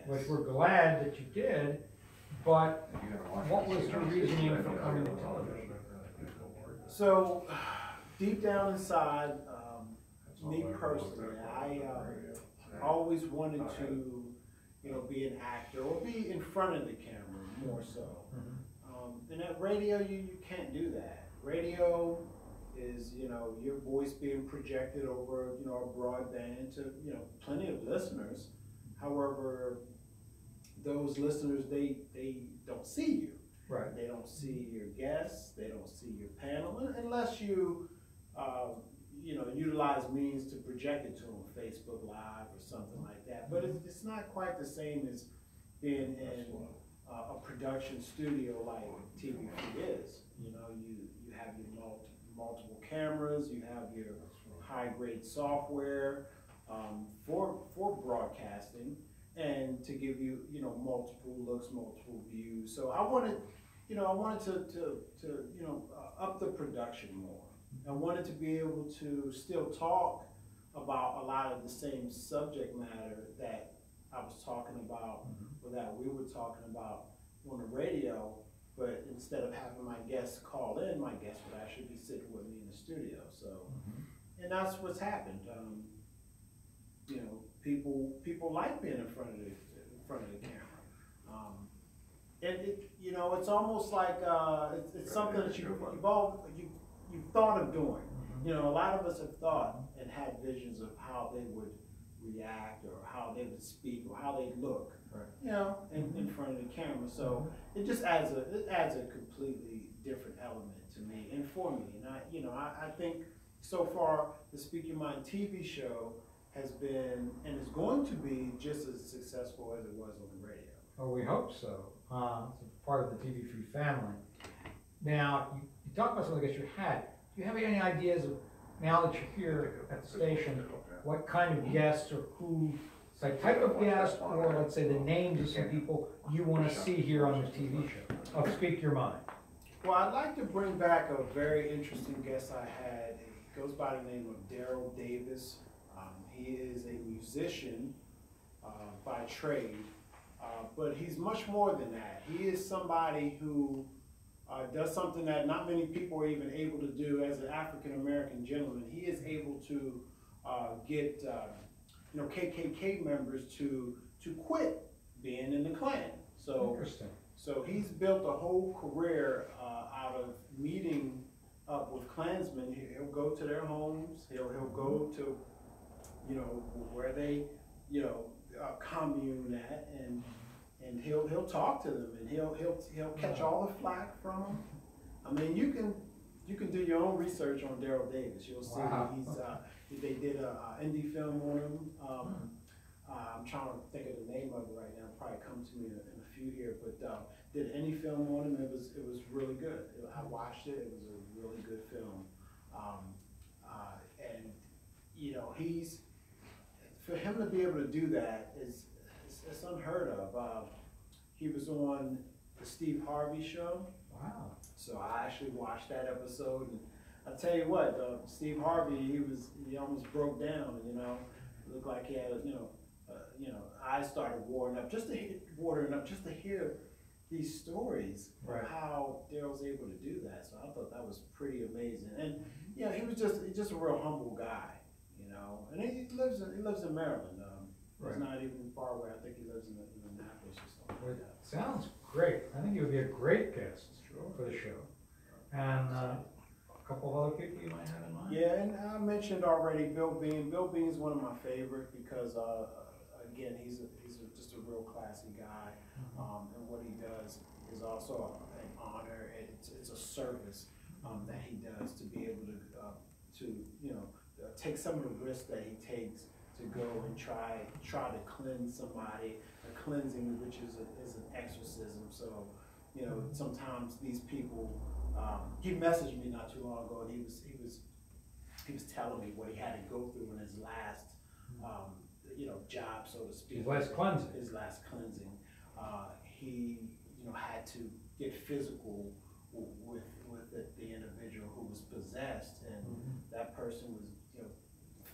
which we're glad that you did, but what was your reasoning for coming to television? So, deep down inside, me personally, I always wanted to, be an actor or be in front of the camera more so. And at radio, you can't do that. Radio is, your voice being projected over, a broadband to, plenty of listeners. However, those listeners, they don't see you. Right. They don't see your guests. They don't see your panel unless you, utilize means to project it to them, Facebook Live or something like that. But it's not quite the same as being in a production studio like TV is. You have your multiple cameras. You have your high grade software for broadcasting, and to give you, multiple looks, multiple views. So I wanted to up the production more. I wanted to be able to still talk about a lot of the same subject matter that I was talking about, or that we were talking about on the radio, but instead of having my guests call in, my guests would actually be sitting with me in the studio. So, and that's what's happened. People like being in front of the camera. It's almost like it's something that you've thought of doing. A lot of us have thought and had visions of how they would react, or how they would speak, or how they look, in front of the camera. So it just adds a completely different element to me and for me. And I think so far the Speak Your Mind TV show has been and is going to be just as successful as it was on the radio. Well, we hope so. It's part of the TV3 family. Now, you talked about some of the guests you had. Do you have any ideas of, now that you're here at the station, what kind of guests, or who, like type of guest, or let's say the names of some people you want to see here on the TV show of Speak Your Mind? Well, I'd like to bring back a very interesting guest I had. He goes by the name of Daryl Davis. He is a musician by trade, but he's much more than that. He is somebody who does something that not many people are even able to do. As an African-American gentleman, he is able to get KKK members to quit being in the Klan. So, interesting. So he's built a whole career out of meeting up with Klansmen. He'll go to their homes. He'll go to where they commune at, and he'll talk to them, and he'll catch all the flack from them. I mean, you can do your own research on Daryl Davis. You'll see. Wow. They did an indie film on him. I'm trying to think of the name of it right now. It'll probably come to me in a few here, but did an indie film on him. It was really good. I watched it. It was a really good film. And he's, for him to be able to do that is it's unheard of. He was on the Steve Harvey show. Wow. So I actually watched that episode, and I tell you what, Steve Harvey, he almost broke down. It looked like he had eyes started watering up just to hear these stories right. of how Daryl's able to do that. So I thought that was pretty amazing. And he was just a real humble guy. And he lives in Maryland. Right. He's not even far away. I think he lives in Annapolis or something like that. Sounds great. I think you would be a great guest for the show. And a couple of other people you might have in mind? Yeah, and I mentioned already Bill Bean. Bill Bean is one of my favorite because, again, he's just a real classy guy. And what he does is also an honor. It's a service that he does to be able to take some of the risks that he takes to go and try to cleanse somebody. A cleansing, which is an exorcism. So, sometimes these people. He messaged me not too long ago, and he was telling me what he had to go through in his last, job, so to speak. His last cleansing. His last cleansing. He, had to get physical with the individual who was possessed, and that person was,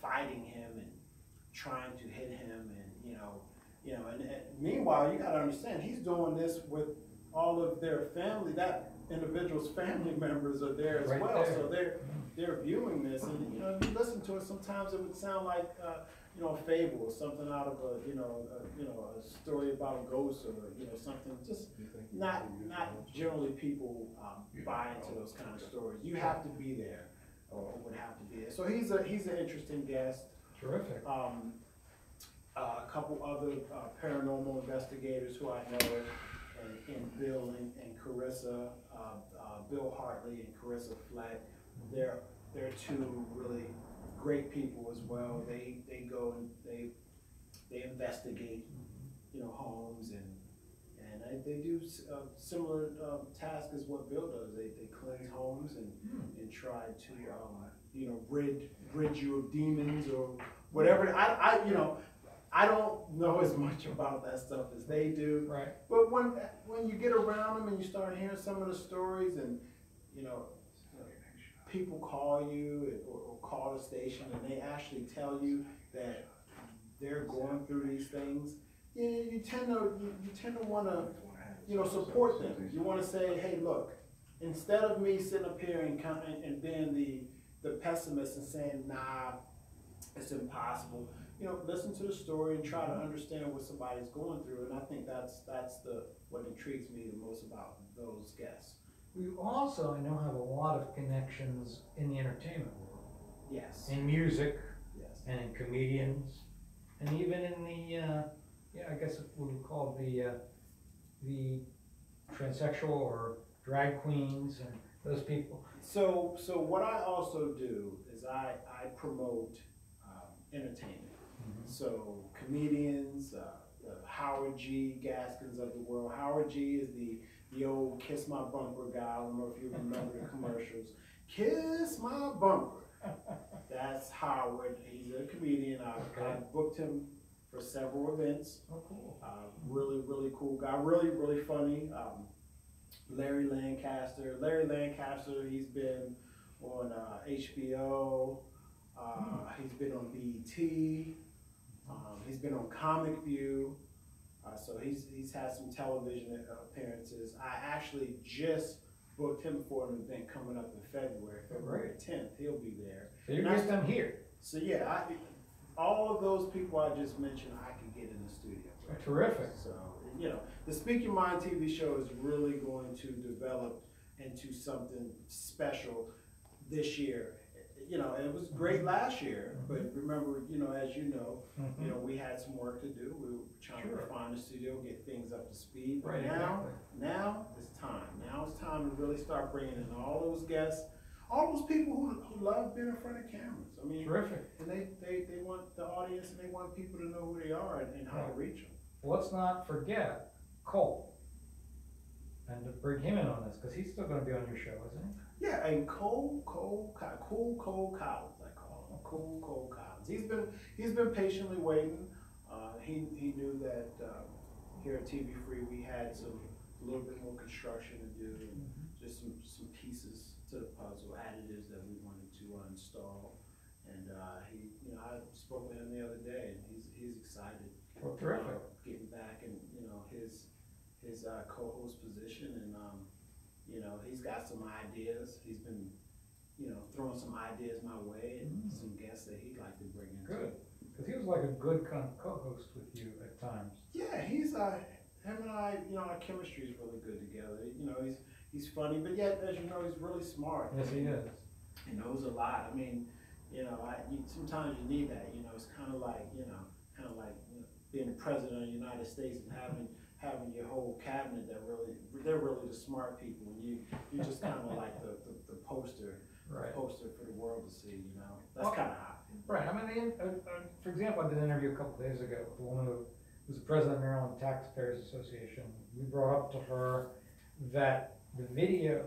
fighting him and trying to hit him, and and Meanwhile, you gotta understand, he's doing this with all of their family, that individual's family members are there as Right well, there. so they're viewing this, and, you know, if you listen to it, sometimes it would sound like, you know, a fable, or something out of a story about ghosts, or, you know, something, just not generally people, buy into those kind of stories. You have to be there, or would have to be there. So he's an interesting guest. Terrific. A couple other paranormal investigators who I know, and Bill and Carissa, Bill Hartley and Carissa Fleck. They're two really great people as well. They go and they investigate, you know, homes, and they do similar task as what Bill does. They cleanse homes and try to you know, rid you of demons or whatever. I don't know as much about that stuff as they do. Right. But when you get around them and you start hearing some of the stories, and you know, people call you or call the station and they actually tell you that they're going through these things, you tend to want to, you know, support them. You want to say, hey, look, instead of me sitting up here and being the pessimist and saying, nah, it's impossible. You know, listen to the story and try to understand what somebody's going through, and I think that's what intrigues me the most about those guests. We also, I know, have a lot of connections in the entertainment world, Yes. in music, Yes. and in comedians, and even in the, I guess we would call the transsexual or drag queens and those people. So what I also do is I promote entertainment. So comedians, the Howard G. Gaskins of the world. Howard G. is the old Kiss My Bumper guy. I don't know if you remember the commercials. Kiss my bumper. That's Howard. He's a comedian. I booked him for several events. Oh, cool. Really, really cool guy. Really, really funny. Larry Lancaster. Larry Lancaster, he's been on HBO. He's been on BET. He's been on Comic View. So he's had some television appearances. I actually just booked him for an event coming up in February 10th. He'll be there. So you get them here. So yeah, all of those people I just mentioned, I can get in the studio. Oh, terrific. So, you know, the Speak Your Mind TV show is really going to develop into something special this year. You know, it was great last year, but remember, you know, as you know, we had some work to do. We were trying to refine the studio, get things up to speed. But Right, now it's time. Now it's time to really start bringing in all those guests, all those people who love being in front of cameras. I mean, Terrific. And they want the audience, and they want people to know who they are and how to reach them. Well, let's not forget Cole, and to bring him in on this, because he's still going to be on your show, isn't he? Yeah, and Cole Collins, I call him. Cole Collins. He's been patiently waiting. He knew that here at TV Free we had a little bit more construction to do, and just some pieces to the puzzle, additives that we wanted to install. And I spoke with him the other day, and he's excited. Well, terrific. Getting back in, his co-host position, and he's got some ideas. He's been, throwing some ideas my way, and some guests that he'd like to bring in. Good, because he was like a good kind of co-host with you at times. Yeah, him and I, our chemistry is really good together. He's funny, but yet, as you know, he's really smart. Yes, he is. He knows a lot. I mean, sometimes you need that. It's kind of like, being the president of the United States and having your whole cabinet they're really the smart people, and you just kind of like the poster, Right. poster for the world to see. That's kind of hot. Right. I mean, for example, I did an interview a couple days ago with a woman who was the president of the Maryland Taxpayers Association. We brought up to her that the video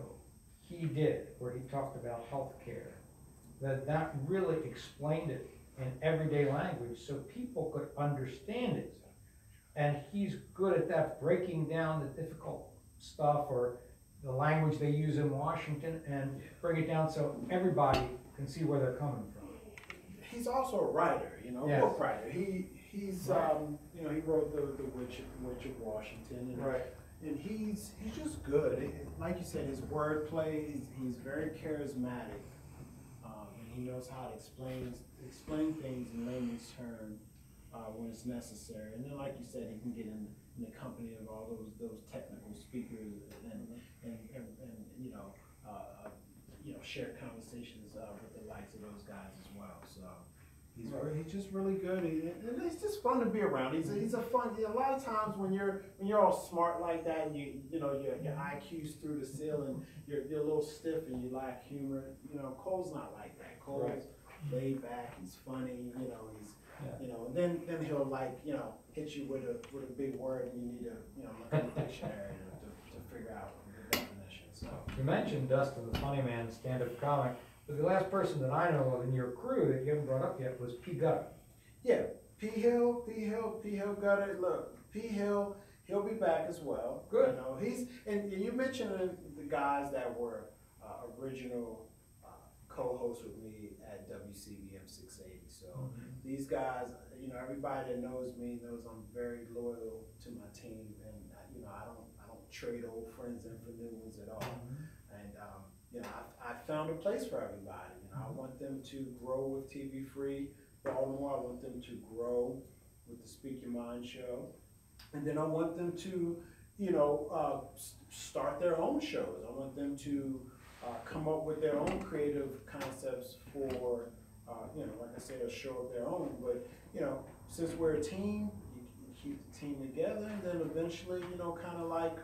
he did, where he talked about health care, that really explained it in everyday language so people could understand it. And he's good at that, breaking down the difficult stuff or the language they use in Washington and bring it down so everybody can see where they're coming from. He's also a writer, Yes. book writer. He he's, Right. you know, he wrote the Witch of Washington. And, Right. and he's just good. Like you said, his wordplay, he's very charismatic. And he knows how to explain things in layman's terms when it's necessary. And then, like you said, he can get in the company of all those technical speakers and share conversations with the likes of those guys as well. So he's just really good, and it's just fun to be around. He's a fun. A lot of times when you're all smart like that, and you know your IQ's through the ceiling, you're a little stiff and you lack humor. You know, Cole's not like that. Cole's laid back. He's funny. You know, and then he'll hit you with a big word, and you need to look in the dictionary to figure out the definition. So You mentioned Dustin the Funny Man, stand-up comic, but the last person that I know of in your crew that you haven't brought up yet was P. Gutter. yeah, P. Hill got it. Look, P. Hill, he'll be back as well. Good. You know, and you mentioned the guys that were original co-hosts with me at WCBM 680. So these guys, everybody that knows me knows I'm very loyal to my team, and I don't trade old friends in for new ones at all. And I found a place for everybody. I want them to grow with TV Free Baltimore. I want them to grow with the Speak Your Mind show, and then I want them to start their own shows. I want them to come up with their own creative concepts for like I said, a show of their own. But since we're a team, you keep the team together, and then eventually kind of like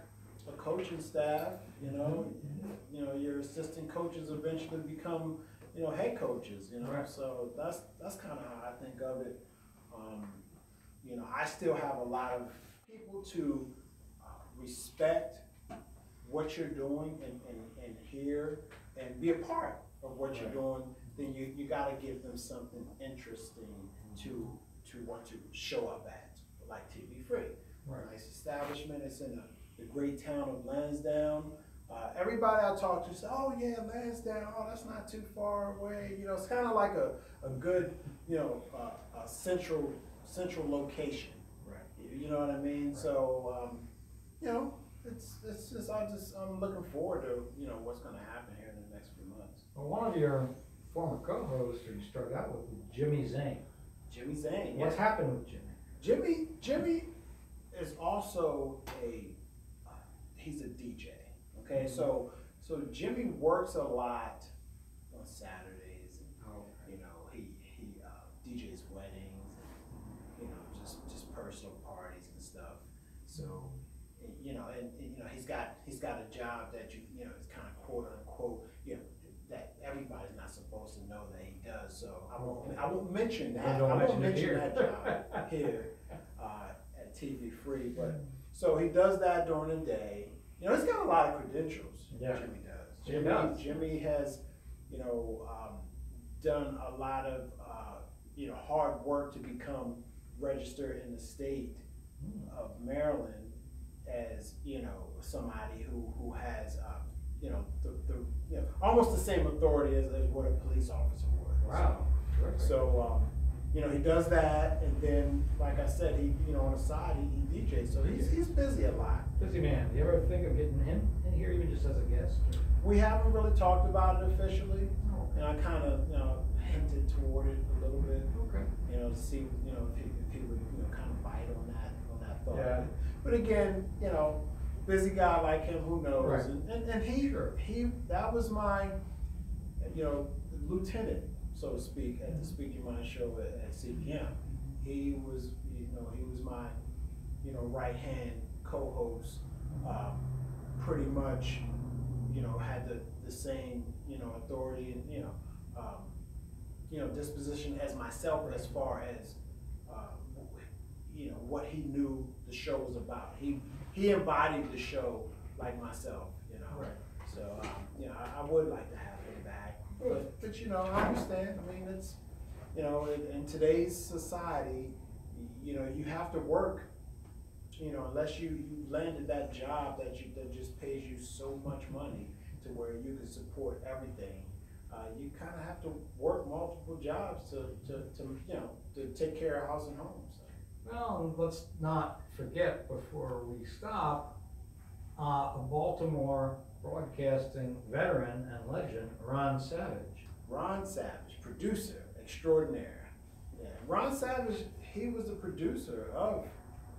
a coaching staff, your assistant coaches eventually become, head coaches, Right. So that's kind of how I think of it. I still have a lot of people to respect what you're doing and hear and be a part of what you're doing. Then you got to give them something interesting to want to show up at, like TV Free. Right. Nice establishment. It's in the great town of Lansdowne. Everybody I talk to say, "Oh yeah, Lansdowne. Oh, that's not too far away." It's kind of like a good, a central location. Right. You know what I mean? Right. So, it's just I'm looking forward to what's going to happen here in the next few months. Well, one of your former co-hosts who you started out with was Jimmy Zane. Jimmy Zane. What's happened with Jimmy? Jimmy is also he's a DJ. Okay, so Jimmy works a lot on Saturdays, and he DJs weddings, and just personal parties and stuff. So he's got a job that it's kind of quote unquote that everybody's not supposed to know that he does. So I won't mention that. I won't mention that job here at TV Free. But so he does that during the day. He's got a lot of credentials. Yeah. Jimmy does. He does. Jimmy has done a lot of hard work to become registered in the state of Maryland as somebody who has almost the same authority as what a police officer would. Wow. So he does that, and then like I said, he on the side he DJs. So he's busy a lot. Busy man. Do you ever think of getting him in here, even just as a guest? We haven't really talked about it officially, Oh. and I kind of hinted toward it a little bit. Okay. To see if he would kind of bite on that thought. Yeah. But again, busy guy like him, who knows? Right. And he that was my lieutenant, so to speak, at the Speak Your Mind show at CBM. He was my right hand co-host. Pretty much had the same authority and disposition as myself, as far as what he knew the show was about. He embodied the show like myself. Right. So I would like to have him back, but I understand. I mean, it's in today's society, you have to work. Unless you landed that job that just pays you so much money to where you can support everything, you kind of have to work multiple jobs to take care of house and home. So. Well, and let's not forget before we stop, a Baltimore broadcasting veteran and legend, Ron Savage. Ron Savage, producer extraordinaire. Yeah, Ron Savage, he was the producer of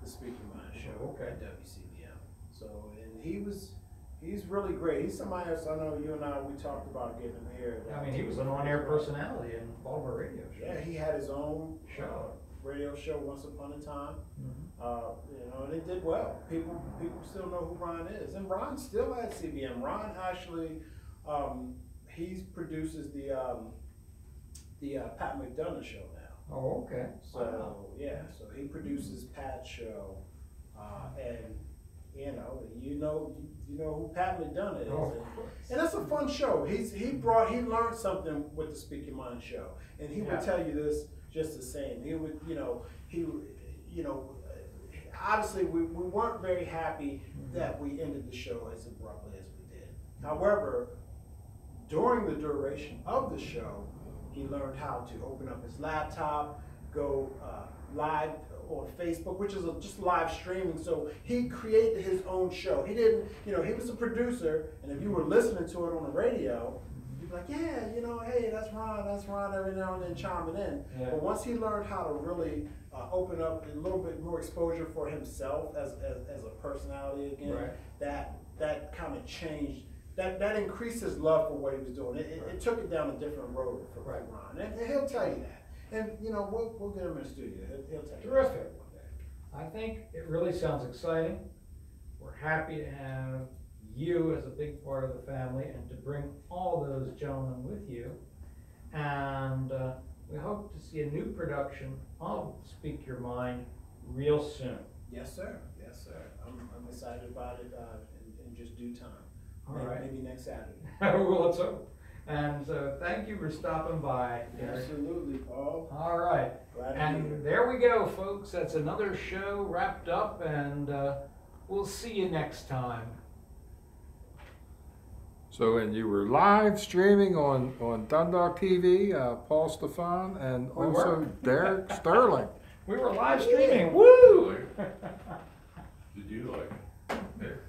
the Speak Your Mind show Okay. at WCBM. So, and he's really great. He's somebody else, I know you and I, we talked about getting him here. I mean, he was an on-air personality in Baltimore radio show. Yeah, he had his own Show. radio show once upon a time. Mhm. You know, and it did well. People still know who Ron is, and Ron's still at CBM. Ron actually, he produces the Pat McDonough show now. Oh, okay. So Wow. yeah, so he produces Pat's show, and you know who Pat McDonough is, Oh, of course. and it's a fun show. He learned something with the Speak Your Mind show, and he Yeah. would tell you this just the same. He would, obviously we weren't very happy that we ended the show as abruptly as we did. However, during the duration of the show, he learned how to open up his laptop, go live on Facebook, which is just live streaming. So he created his own show. He didn't, he was a producer, and if you were listening to it on the radio, you'd be like, yeah, hey, that's Ron, every now and then chiming in. Yeah. But once he learned how to really open up a little bit more exposure for himself as a personality again, Right. that kind of changed. That increased his love for what he was doing. It took it down a different road for Right. Ron, and he'll tell you that. And we'll get him in the studio. He'll tell you. Terrific. that one day. I think it really sounds exciting. We're happy to have you as a big part of the family and to bring all those gentlemen with you. And we hope to see a new production of Speak Your Mind real soon. Yes, sir. Yes, sir. I'm excited about it in just due time. All maybe, right. Maybe next Saturday. Well, let's hope. And so thank you for stopping by, Gary. Absolutely, Paul. All right. Glad to be And here. there we go, folks. That's another show wrapped up, and we'll see you next time. So, and you were live streaming on Dundalk TV, Paul Stefan, and We also were. Derek Sterling. We were live streaming. Woo! Did you like it?